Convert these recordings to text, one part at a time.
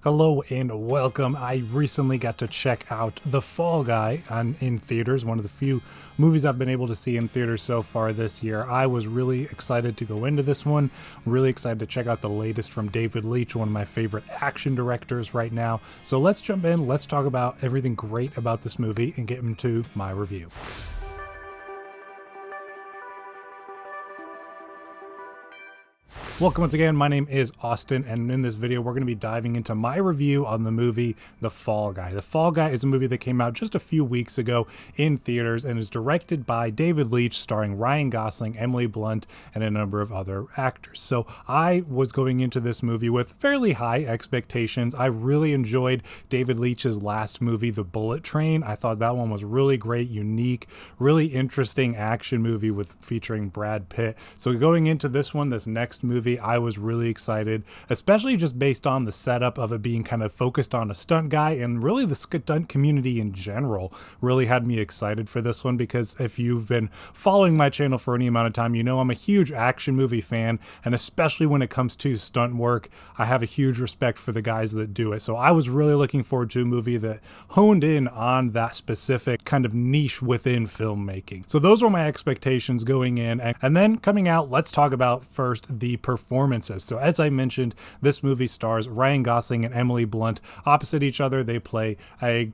Hello and welcome. I recently got to check out The Fall Guy in theaters, one of the few movies I've been able to see in theaters so far this year. I was really excited to go into this one, really excited to check out the latest from David Leitch, one of my favorite action directors right now. So let's jump in, let's talk about everything great about this movie and get into my review. Welcome once again, my name is Austin, and in this video we're going to be diving into my review on the movie The Fall Guy. The Fall Guy is a movie that came out just a few weeks ago in theaters and is directed by David Leitch, starring Ryan Gosling, Emily Blunt, and a number of other actors. So I was going into this movie with fairly high expectations. I really enjoyed David Leitch's last movie, The Bullet Train. I thought that one was really great, unique, really interesting action movie featuring Brad Pitt. So going into this next movie, I was really excited, especially just based on the setup of it being kind of focused on a stunt guy, and really the stunt community in general really had me excited for this one, because if you've been following my channel for any amount of time, you know I'm a huge action movie fan, and especially when it comes to stunt work, I have a huge respect for the guys that do it. So I was really looking forward to a movie that honed in on that specific kind of niche within filmmaking. So those were my expectations going in, and then coming out, let's talk about first the performances. So as I mentioned, this movie stars Ryan Gosling and Emily Blunt opposite each other. They play a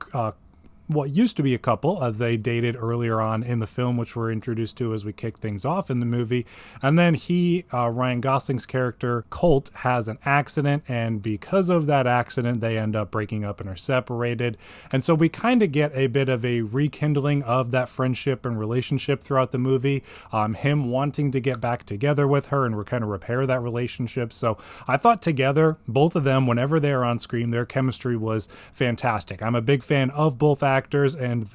what used to be a couple. They dated earlier on in the film, which we're introduced to as we kick things off in the movie. And then Ryan Gosling's character, Colt, has an accident, and because of that accident, they end up breaking up and are separated. And so we kind of get a bit of a rekindling of that friendship and relationship throughout the movie, him wanting to get back together with her and kind of repair that relationship. So I thought together, both of them, whenever they're on screen, their chemistry was fantastic. I'm a big fan of both actors and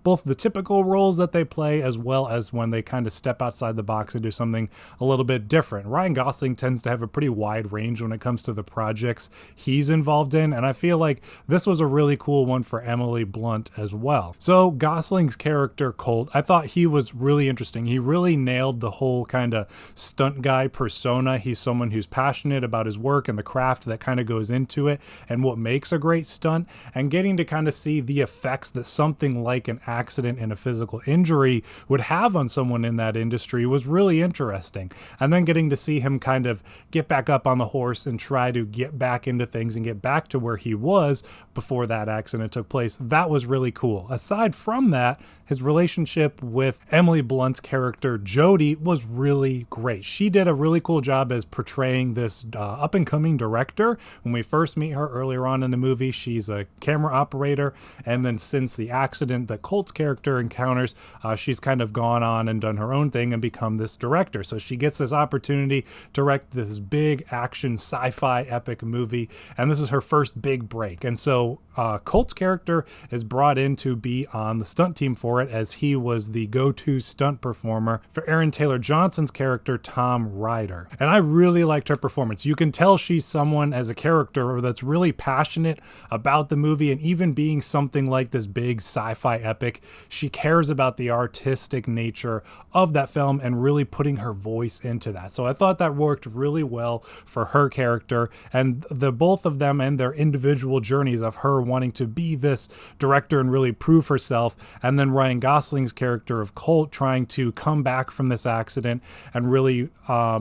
both the typical roles that they play, as well as when they kind of step outside the box and do something a little bit different. Ryan Gosling tends to have a pretty wide range when it comes to the projects he's involved in, and I feel like this was a really cool one for Emily Blunt as well. So Gosling's character, Colt, I thought he was really interesting. He really nailed the whole kind of stunt guy persona. He's someone who's passionate about his work and the craft that kind of goes into it and what makes a great stunt, and getting to kind of see the effects that something like an accident and a physical injury would have on someone in that industry was really interesting. And then getting to see him kind of get back up on the horse and try to get back into things and get back to where he was before that accident took place, that was really cool. Aside from that, his relationship with Emily Blunt's character, Jodie, was really great. She did a really cool job as portraying this up-and-coming director. When we first meet her earlier on in the movie, she's a camera operator, and then since the accident that Colt's character encounters, she's kind of gone on and done her own thing and become this director. So she gets this opportunity to direct this big action sci-fi epic movie, and this is her first big break. And so Colt's character is brought in to be on the stunt team for it, as he was the go-to stunt performer for Aaron Taylor Johnson's character, Tom Ryder. And I really liked her performance. You can tell she's someone as a character that's really passionate about the movie, and even being something like this big sci-fi epic, she cares about the artistic nature of that film and really putting her voice into that. So I thought that worked really well for her character, and the both of them and their individual journeys of her wanting to be this director and really prove herself, and then Ryan Gosling's character of Colt trying to come back from this accident and really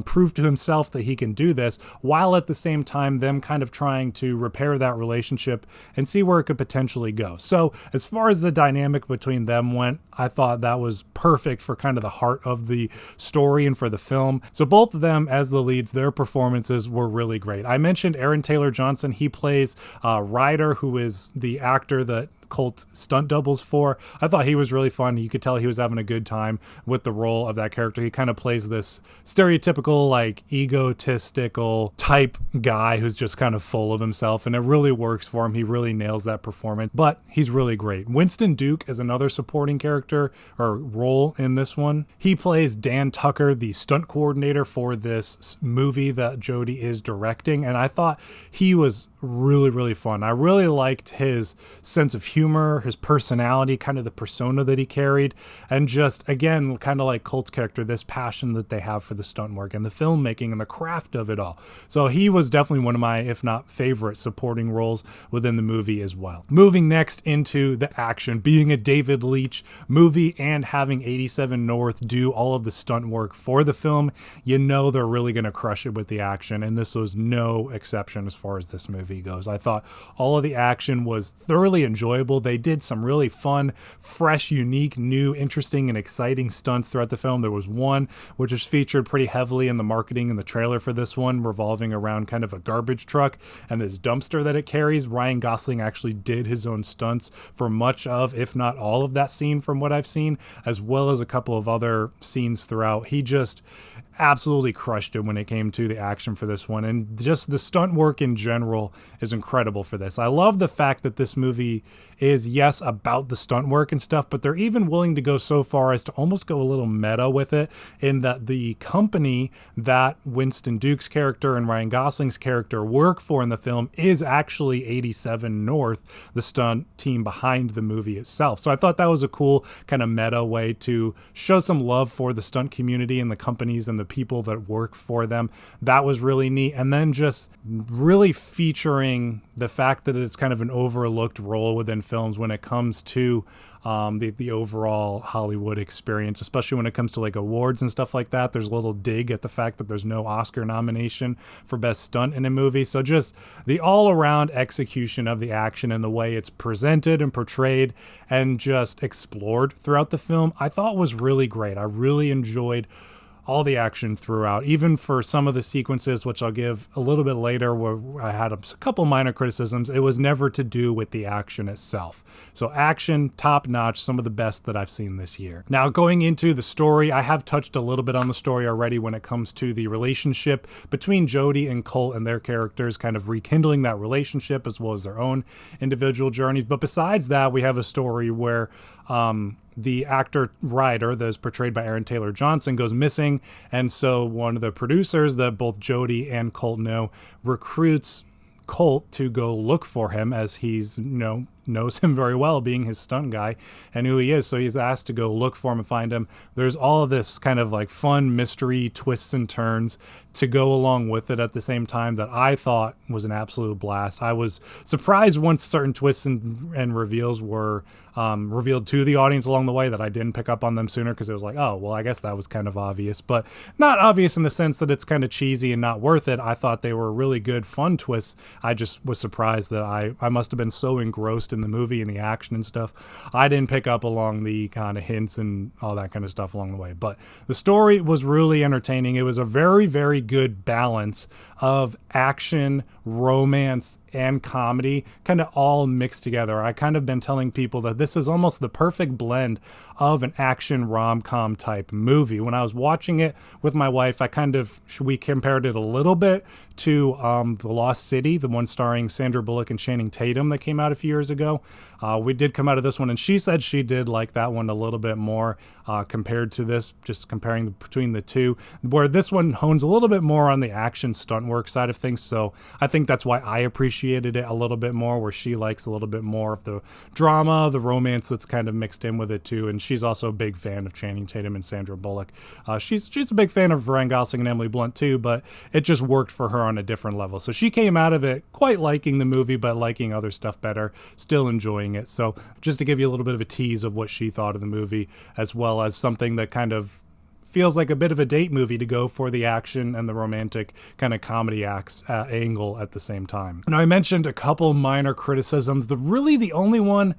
prove to himself that he can do this, while at the same time them kind of trying to repair that relationship and see where it could potentially go. So as far as the dynamic between them went, I thought that was perfect for kind of the heart of the story and for the film. So both of them as the leads, their performances were really great. I mentioned Aaron Taylor Johnson. He plays Ryder, who is the actor that Colt stunt doubles for. I thought he was really fun. You could tell he was having a good time with the role of that character. He kind of plays this stereotypical, like, egotistical type guy who's just kind of full of himself, and it really works for him. He really nails that performance, but he's really great. Winston Duke is another supporting character or role in this one. He plays Dan Tucker, the stunt coordinator for this movie that Jodie is directing, and I thought he was really, really fun. I really liked his sense of humor humor, his personality, kind of the persona that he carried, and just, again, kind of like Colt's character, this passion that they have for the stunt work and the filmmaking and the craft of it all. So he was definitely one of my, if not favorite, supporting roles within the movie as well. Moving next into the action, being a David Leitch movie and having 87 North do all of the stunt work for the film, you know they're really going to crush it with the action, and this was no exception as far as this movie goes. I thought all of the action was thoroughly enjoyable. They did some really fun, fresh, unique, new, interesting, and exciting stunts throughout the film. There was one which is featured pretty heavily in the marketing and the trailer for this one, revolving around kind of a garbage truck and this dumpster that it carries. Ryan Gosling actually did his own stunts for much of, if not all of that scene from what I've seen, as well as a couple of other scenes throughout. He just absolutely crushed it when it came to the action for this one, and just the stunt work in general is incredible for this. I love the fact that this movie is, yes, about the stunt work and stuff, but they're even willing to go so far as to almost go a little meta with it, in that the company that Winston Duke's character and Ryan Gosling's character work for in the film is actually 87 North, the stunt team behind the movie itself. So I thought that was a cool kind of meta way to show some love for the stunt community and the companies and the people that work for them. That was really neat. And then just really featuring the fact that it's kind of an overlooked role within films when it comes to the overall Hollywood experience, especially when it comes to like awards and stuff like that. There's a little dig at the fact that there's no Oscar nomination for best stunt in a movie. So just the all-around execution of the action and the way it's presented and portrayed and just explored throughout the film, I thought was really great. I really enjoyed all the action throughout, even for some of the sequences, which I'll give a little bit later, where I had a couple minor criticisms. It was never to do with the action itself. So action, top notch, some of the best that I've seen this year. Now, going into the story, I have touched a little bit on the story already when it comes to the relationship between Jodie and Colt and their characters, kind of rekindling that relationship as well as their own individual journeys. But besides that, we have a story where the actor Ryder, that is portrayed by Aaron Taylor Johnson, goes missing, and so one of the producers that both Jodie and Colt know recruits Colt to go look for him, as he's, knows him very well, being his stunt guy and who he is. So he's asked to go look for him and find him. There's all of this kind of like fun mystery twists and turns to go along with it at the same time that I thought was an absolute blast. I was surprised once certain twists and reveals were revealed to the audience along the way that I didn't pick up on them sooner, because it was like, oh, well, I guess that was kind of obvious, but not obvious in the sense that it's kind of cheesy and not worth it. I thought they were really good, fun twists. I just was surprised that I must have been so engrossed in the movie and the action and stuff, I didn't pick up along the kind of hints and all that kind of stuff along the way. But the story was really entertaining. It was a very, very good balance of action, romance, and comedy, kind of all mixed together. I kind of been telling people that this is almost the perfect blend of an action rom-com type movie. When I was watching it with my wife, we compared it a little bit to The Lost City, the one starring Sandra Bullock and Channing Tatum that came out a few years ago. We did come out of this one, and she said she did like that one a little bit more compared to this, just comparing between the two, where this one hones a little bit more on the action stunt work side of things. So I think that's why I appreciated it a little bit more, where she likes a little bit more of the drama, the romance that's kind of mixed in with it too. And she's also a big fan of Channing Tatum and Sandra Bullock. She's a big fan of Ryan Gosling and Emily Blunt too, but it just worked for her on a different level. So she came out of it quite liking the movie, but liking other stuff better, still enjoying it. So just to give you a little bit of a tease of what she thought of the movie, as well as something that kind of feels like a bit of a date movie to go for the action and the romantic kind of comedy angle at the same time. Now, I mentioned a couple minor criticisms. The only one,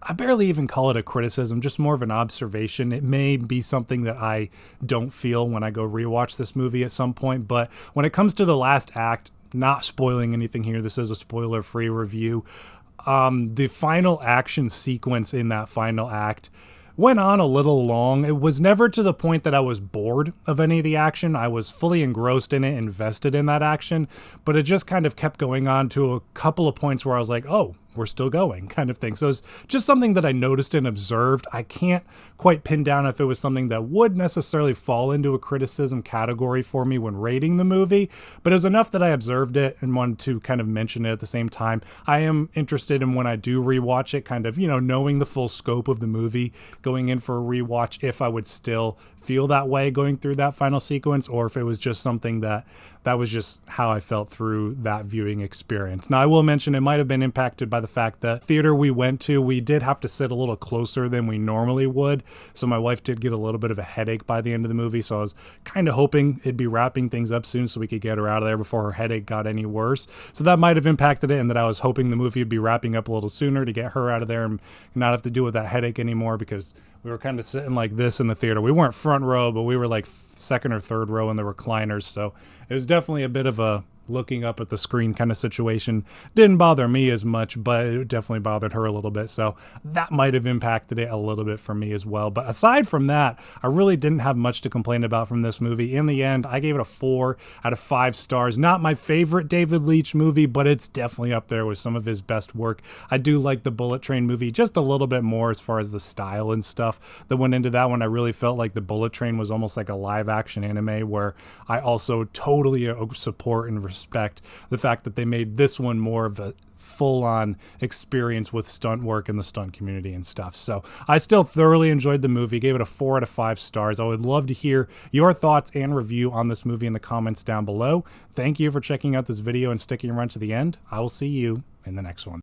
I barely even call it a criticism, just more of an observation. It may be something that I don't feel when I go rewatch this movie at some point, but when it comes to the last act, not spoiling anything here, this is a spoiler-free review. The final action sequence in that final act went on a little long. It was never to the point that I was bored of any of the action. I was fully engrossed in it, invested in that action, but it just kind of kept going on to a couple of points where I was like, oh, we're still going kind of thing. So it's just something that I noticed and observed. I can't quite pin down if it was something that would necessarily fall into a criticism category for me when rating the movie, but it was enough that I observed it and wanted to kind of mention it at the same time. I am interested in when I do rewatch it, kind of, you know, knowing the full scope of the movie, going in for a rewatch, if I would still feel that way going through that final sequence, or if it was just something that was just how I felt through that viewing experience. Now, I will mention it might have been impacted by the fact that theater we went to, we did have to sit a little closer than we normally would. So my wife did get a little bit of a headache by the end of the movie. So I was kind of hoping it'd be wrapping things up soon so we could get her out of there before her headache got any worse. So that might have impacted it, and that I was hoping the movie would be wrapping up a little sooner to get her out of there and not have to deal with that headache anymore, because we were kind of sitting like this in the theater. We weren't front row, but we were like second or third row in the recliners. So it was definitely a bit of a looking up at the screen kind of situation. Didn't bother me as much, but it definitely bothered her a little bit. So that might have impacted it a little bit for me as well. But aside from that, I really didn't have much to complain about from this movie. In the end, I gave it a 4 out of 5 stars. Not my favorite David Leitch movie, but it's definitely up there with some of his best work. I do like the Bullet Train movie just a little bit more as far as the style and stuff that went into that one. I really felt like the Bullet Train was almost like a live action anime, where I also totally support and respect the fact that they made this one more of a full-on experience with stunt work in the stunt community and stuff. So I still thoroughly enjoyed the movie, gave it a 4 out of 5 stars. I would love to hear your thoughts and review on this movie in the comments down below. Thank you for checking out this video and sticking around to the end. I will see you in the next one.